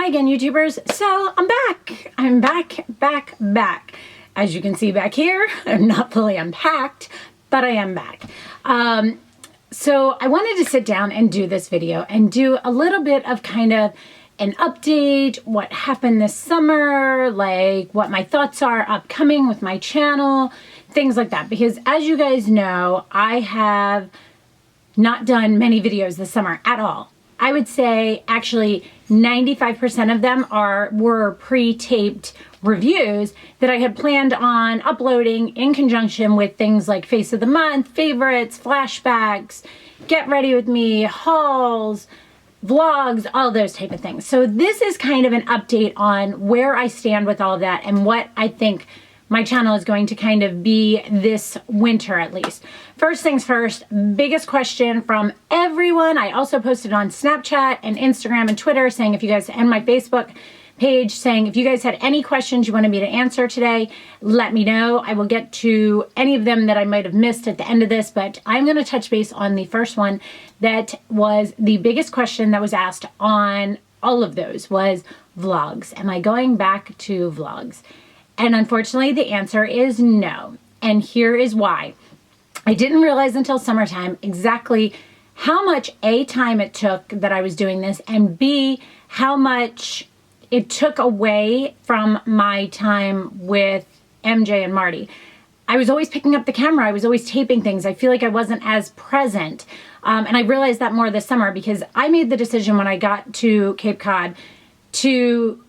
Hi again, YouTubers. So I'm back. I'm back. As you can see back here, I'm not fully unpacked, but I am back. So I wanted to sit down and do this video and do a little bit of kind of an update, what happened this summer, like what my thoughts are upcoming with my channel, things like that. Because as you guys know, I have not done many videos this summer at all. I would say actually 95% of them were pre-taped reviews that I had planned on uploading in conjunction with things like Face of the Month, favorites, flashbacks, get ready with me, hauls, vlogs, all those type of things. So this is kind of an update on where I stand with all of that and what I think my channel is going to kind of be this winter at least. First things first, biggest question from everyone. I also posted on Snapchat and Instagram and Twitter saying if you guys, and my Facebook page saying if you guys had any questions you wanted me to answer today, let me know. I will get to any of them that I might have missed at the end of this, but I'm going to touch base on the first one that was the biggest question that was asked on all of those was vlogs. Am I going back to vlogs? And unfortunately, the answer is no. And here is why. I didn't realize until summertime exactly how much A, time it took that I was doing this, and B, how much it took away from my time with MJ and Marty. I was always picking up the camera. I was always taping things. I feel like I wasn't as present. And I realized that more this summer because I made the decision when I got to Cape Cod to...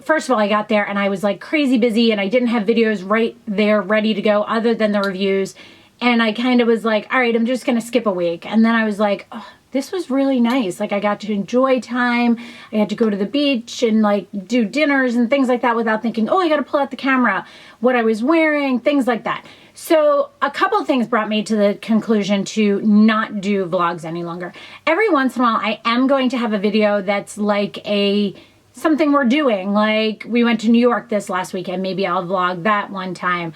First of all, I got there and I was like crazy busy and I didn't have videos right there ready to go other than the reviews. And I kind of was like, all right, I'm just going to skip a week. And then I was like, oh, this was really nice. Like I got to enjoy time. I had to go to the beach and like do dinners and things like that without thinking, oh, I got to pull out the camera, what I was wearing, things like that. So a couple things brought me to the conclusion to not do vlogs any longer. Every once in a while, I am going to have a video that's like something we're doing, like we went to New York this last weekend. Maybe I'll vlog that one time.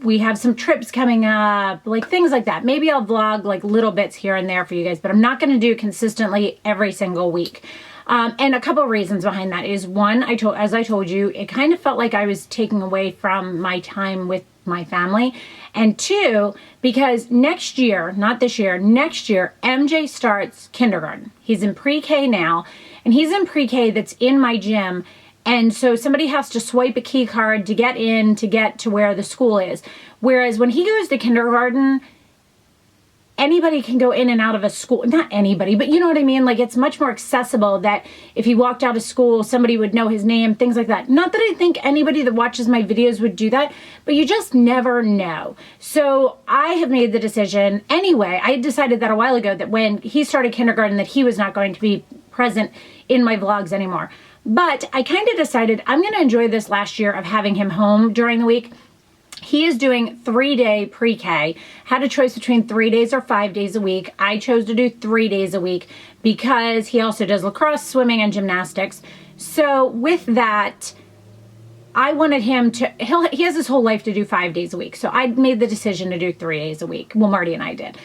We have some trips coming up, like things like that. Maybe I'll vlog like little bits here and there for you guys, but I'm not going to do consistently every single week. And a couple reasons behind that is one, as I told you, it kind of felt like I was taking away from my time with my family. And two, because next year, not this year, next year, MJ starts kindergarten. He's in pre-K now, and he's in pre-K that's in my gym. And so somebody has to swipe a key card to get in, to get to where the school is. Whereas when he goes to kindergarten, anybody can go in and out of a school. Not anybody, but you know what I mean? Like it's much more accessible that if he walked out of school, somebody would know his name, things like that. Not that I think anybody that watches my videos would do that, but you just never know. So I have made the decision anyway. I decided that a while ago that when he started kindergarten that he was not going to be present in my vlogs anymore. But I kind of decided I'm going to enjoy this last year of having him home during the week. He is doing 3-day pre-K. Had a choice between 3 days or 5 days a week. I chose to do 3 days a week because he also does lacrosse, swimming, and gymnastics. So with that, I wanted him to, he has his whole life to do 5 days a week. So I made the decision to do 3 days a week. Well, Marty and I did.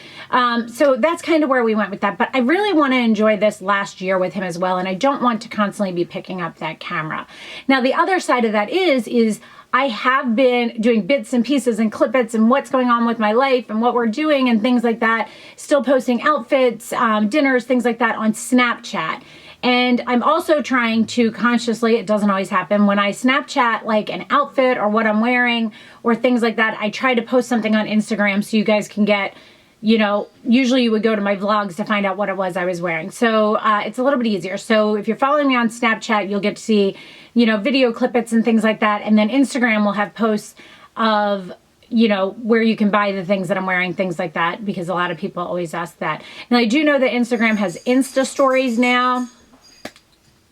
So that's kind of where we went with that. But I really want to enjoy this last year with him as well. And I don't want to constantly be picking up that camera. Now, the other side of that is I have been doing bits and pieces and clip bits and what's going on with my life and what we're doing and things like that. Still posting outfits, dinners, things like that on Snapchat. And I'm also trying to consciously, it doesn't always happen, when I Snapchat like an outfit or what I'm wearing or things like that, I try to post something on Instagram so you guys can get, you know, usually you would go to my vlogs to find out what it was I was wearing. So it's a little bit easier. So if you're following me on Snapchat, you'll get to see, you know, video clippets and things like that. And then Instagram will have posts of, you know, where you can buy the things that I'm wearing, things like that, because a lot of people always ask that. Now I do know that Instagram has Insta stories now.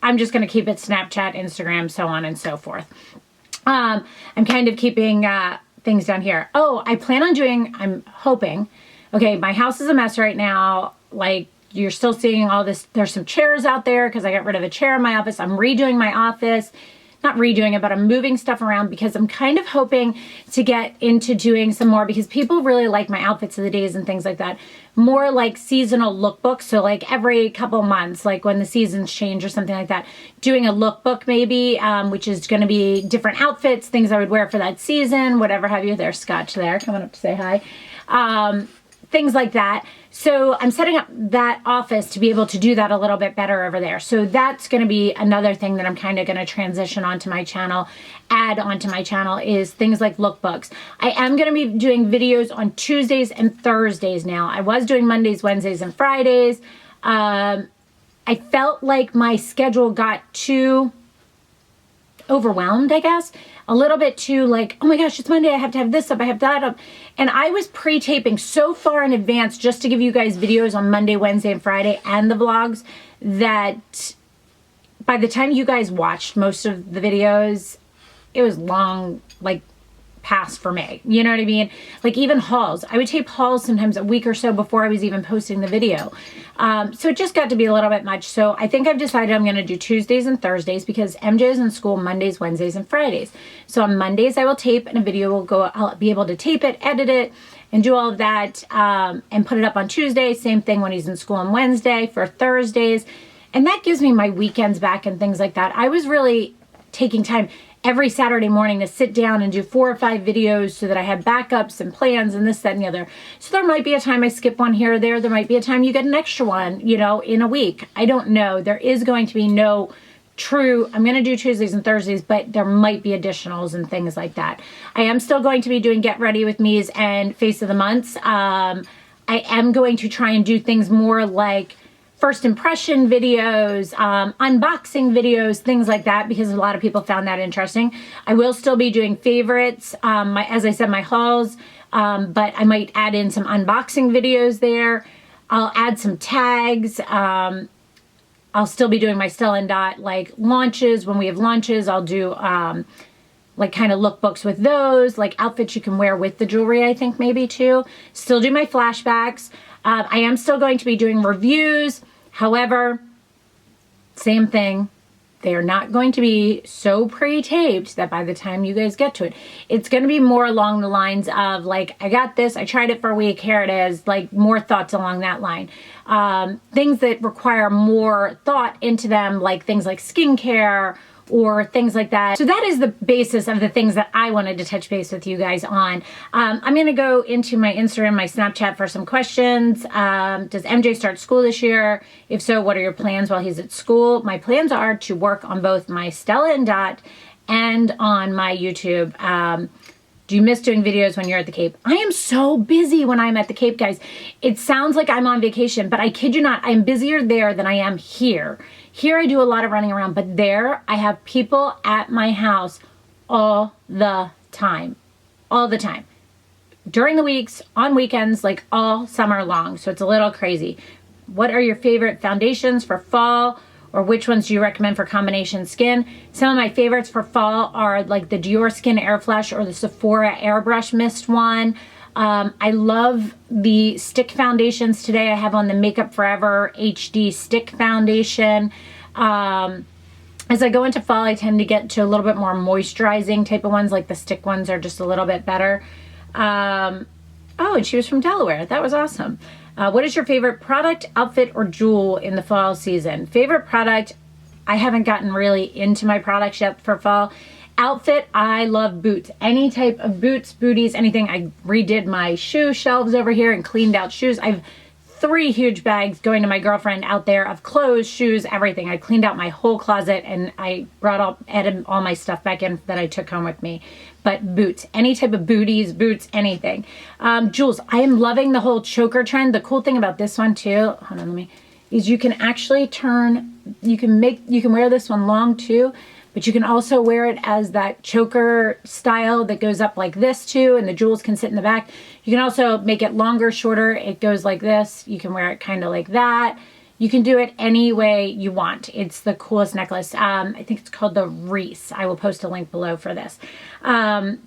I'm just going to keep it Snapchat, Instagram, so on and so forth. I'm kind of keeping things down here. Oh, I plan on doing, I'm hoping, okay, my house is a mess right now. Like, you're still seeing all this. There's some chairs out there because I got rid of a chair in my office. I'm redoing my office. not redoing it, but I'm moving stuff around because I'm kind of hoping to get into doing some more, because people really like my outfits of the days and things like that. More like seasonal lookbooks. So like every couple months, like when the seasons change or something like that, doing a lookbook maybe, which is going to be different outfits, things I would wear for that season, whatever have you. There's Scotch there coming up to say hi. Things like that. So I'm setting up that office to be able to do that a little bit better over there. So that's going to be another thing that I'm kind of going to transition onto my channel, add onto my channel, is things like lookbooks. I am going to be doing videos on Tuesdays and Thursdays now. I was doing Mondays, Wednesdays, and Fridays. I felt like my schedule got too overwhelmed, I guess. A little bit too like, oh my gosh, it's Monday, I have to have this up, I have that up. And I was pre-taping so far in advance just to give you guys videos on Monday, Wednesday, and Friday and the vlogs, that by the time you guys watched most of the videos, it was long, like, past for me. You know what I mean? Like even hauls. I would tape hauls sometimes a week or so before I was even posting the video. So it just got to be a little bit much. So I think I've decided I'm going to do Tuesdays and Thursdays because MJ is in school Mondays, Wednesdays, and Fridays. So on Mondays I will tape and a video will go, I'll be able to tape it, edit it, and do all of that, and put it up on Tuesday. Same thing when he's in school on Wednesday. For Thursdays. And that gives me my weekends back and things like that. I was really taking time every Saturday morning to sit down and do 4 or 5 videos so that I had backups and plans and this, that, and the other. So there might be a time I skip one here or there. There might be a time you get an extra one, you know, in a week. I don't know. There is going to be no true, I'm going to do Tuesdays and Thursdays, but there might be additionals and things like that. I am still going to be doing Get Ready With Me's and Face of the Months. I am going to try and do things more like first impression videos, unboxing videos, things like that, because a lot of people found that interesting. I will still be doing favorites, as I said, my hauls, but I might add in some unboxing videos there. I'll add some tags. I'll still be doing my Stella and Dot like launches. When we have launches, I'll do like kind of lookbooks with those, like outfits you can wear with the jewelry, I think maybe too. Still do my flashbacks. I am still going to be doing reviews. However, same thing. They are not going to be so pre-taped that by the time you guys get to it, it's going to be more along the lines of like, I got this, I tried it for a week, here it is, like more thoughts along that line. Things that require more thought into them, like things like skincare or things like that. So that is the basis of the things that I wanted to touch base with you guys on. I'm going to go into my Instagram, my Snapchat for some questions. Does MJ start school this year? If so, what are your plans while he's at school? My plans are to work on both my Stella and Dot and on my YouTube. Do you miss doing videos when you're at the Cape? I am so busy when I'm at the Cape, guys. It sounds like I'm on vacation, but I kid you not, I'm busier there than I am here. Here I do a lot of running around, but there I have people at my house all the time. All the time. During the weeks, on weekends, like all summer long. So it's a little crazy. What are your favorite foundations for fall? Or which ones do you recommend for combination skin? Some of my favorites for fall are like the Dior Skin Air Flush or the Sephora Airbrush Mist one. I love the stick foundations today. I have on the Makeup Forever HD Stick Foundation. As I go into fall, I tend to get to a little bit more moisturizing type of ones, like the stick ones are just a little bit better. Oh, and she was from Delaware. That was awesome. What is your favorite product, outfit, or jewel in the fall season? Favorite product, I haven't gotten really into my products yet for fall. Outfit, I love boots. Any type of boots, booties, anything. I redid my shoe shelves over here and cleaned out shoes. I've 3 huge bags going to my girlfriend out there of clothes, shoes, everything. I cleaned out my whole closet and I added all my stuff back in that I took home with me. But boots, any type of booties, boots, anything. Jewels, I am loving the whole choker trend. The cool thing about this one too, hold on, is you can actually you can wear this one long too, but you can also wear it as that choker style that goes up like this too, and the jewels can sit in the back. You can also make it longer, shorter. It goes like this. You can wear it kind of like that. You can do it any way you want. It's the coolest necklace. I think it's called the Reese. I will post a link below for this. But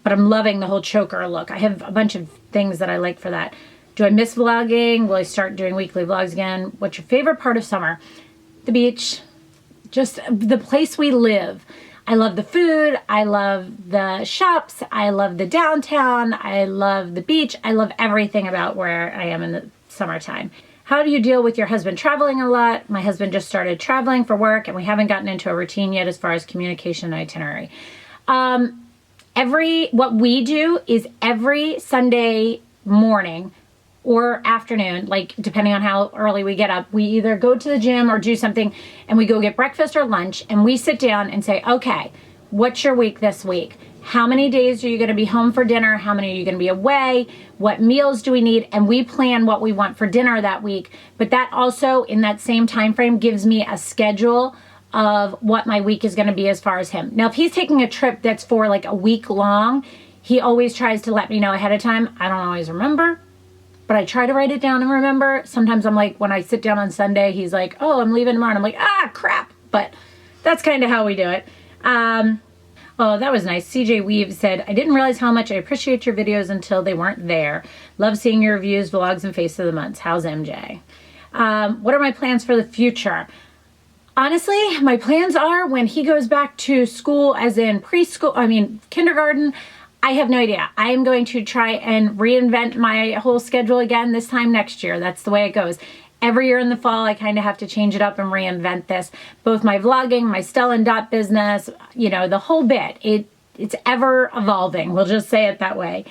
I'm loving the whole choker look. I have a bunch of things that I like for that. Do I miss vlogging? Will I start doing weekly vlogs again? What's your favorite part of summer? The beach. Just the place we live. I love the food. I love the shops. I love the downtown. I love the beach. I love everything about where I am in the summertime. How do you deal with your husband traveling a lot? My husband just started traveling for work, and we haven't gotten into a routine yet as far as communication and itinerary. What we do is every Sunday morning or afternoon, like depending on how early we get up, we either go to the gym or do something, and we go get breakfast or lunch, and we sit down and say, okay, what's your week this week? How many days are you going to be home for dinner? How many are you going to be away? What meals do we need? And we plan what we want for dinner that week. But that also, in that same time frame, gives me a schedule of what my week is going to be as far as him. Now, if he's taking a trip that's for like a week long, he always tries to let me know ahead of time. I don't always remember, but I try to write it down and remember. Sometimes I'm like, when I sit down on Sunday, he's like, oh, I'm leaving tomorrow. And I'm like, ah, crap. But that's kind of how we do it. Oh, that was nice. CJ Weave said, I didn't realize how much I appreciate your videos until they weren't there. Love seeing your reviews, vlogs, and face of the months. How's MJ? What are my plans for the future? Honestly, my plans are when he goes back to school, as in kindergarten, I have no idea. I am going to try and reinvent my whole schedule again this time next year. That's the way it goes. Every year in the fall, I kind of have to change it up and reinvent this. Both my vlogging, my Stella and Dot business, you know, the whole bit. It's ever evolving. We'll just say it that way.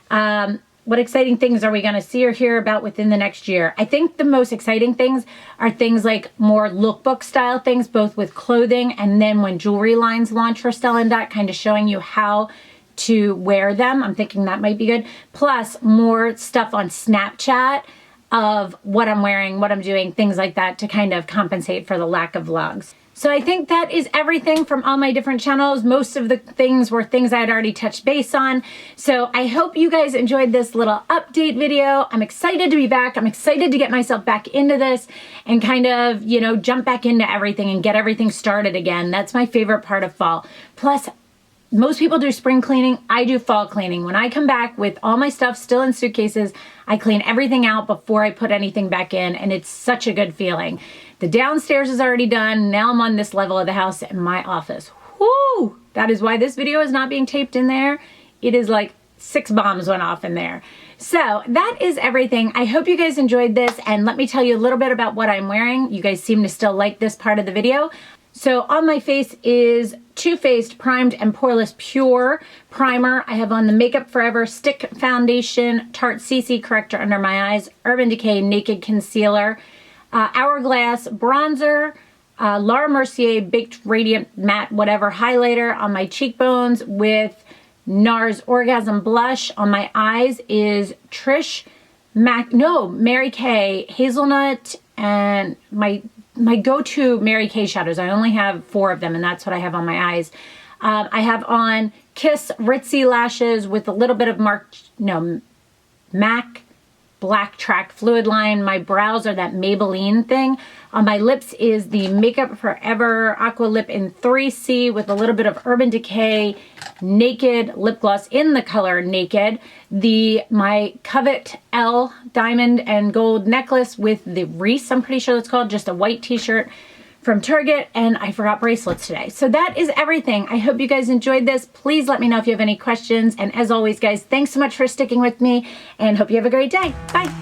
What exciting things are we going to see or hear about within the next year? I think the most exciting things are things like more lookbook style things, both with clothing and then when jewelry lines launch for Stella and Dot, kind of showing you how to wear them. I'm thinking that might be good. Plus more stuff on Snapchat of what I'm wearing, what I'm doing, things like that to kind of compensate for the lack of vlogs. So I think that is everything from all my different channels. Most of the things were things I had already touched base on. So I hope you guys enjoyed this little update video. I'm excited to be back. I'm excited to get myself back into this and kind of, you know, jump back into everything and get everything started again. That's my favorite part of fall. Plus, most people do spring cleaning. I do fall cleaning. When I come back with all my stuff still in suitcases, I clean everything out before I put anything back in, and it's such a good feeling. The downstairs is already done. Now I'm on this level of the house in my office. Whoo! That is why this video is not being taped in there. It is like 6 bombs went off in there. So that is everything. I hope you guys enjoyed this, and let me tell you a little bit about what I'm wearing. You guys seem to still like this part of the video. So on my face is Too Faced Primed and Poreless Pure Primer. I have on the Makeup Forever Stick Foundation, Tarte CC Corrector under my eyes, Urban Decay Naked Concealer, Hourglass Bronzer, Laura Mercier Baked Radiant Matte Whatever Highlighter on my cheekbones with NARS Orgasm Blush. On my eyes is Mary Kay Hazelnut, and my go-to Mary Kay shadows. I only have 4 of them, and that's what I have on my eyes. I have on Kiss Ritzy Lashes with a little bit of MAC Black Track Fluid Line. My brows are that Maybelline thing. On my lips is the Makeup Forever Aqua Lip in 3C with a little bit of Urban Decay Naked Lip Gloss in the color Naked. My Covet L Diamond and Gold Necklace with the Reese, I'm pretty sure that's called, just a white t-shirt from Target, and I forgot bracelets today. So that is everything. I hope you guys enjoyed this. Please let me know if you have any questions, and as always, guys, thanks so much for sticking with me, and hope you have a great day. Bye.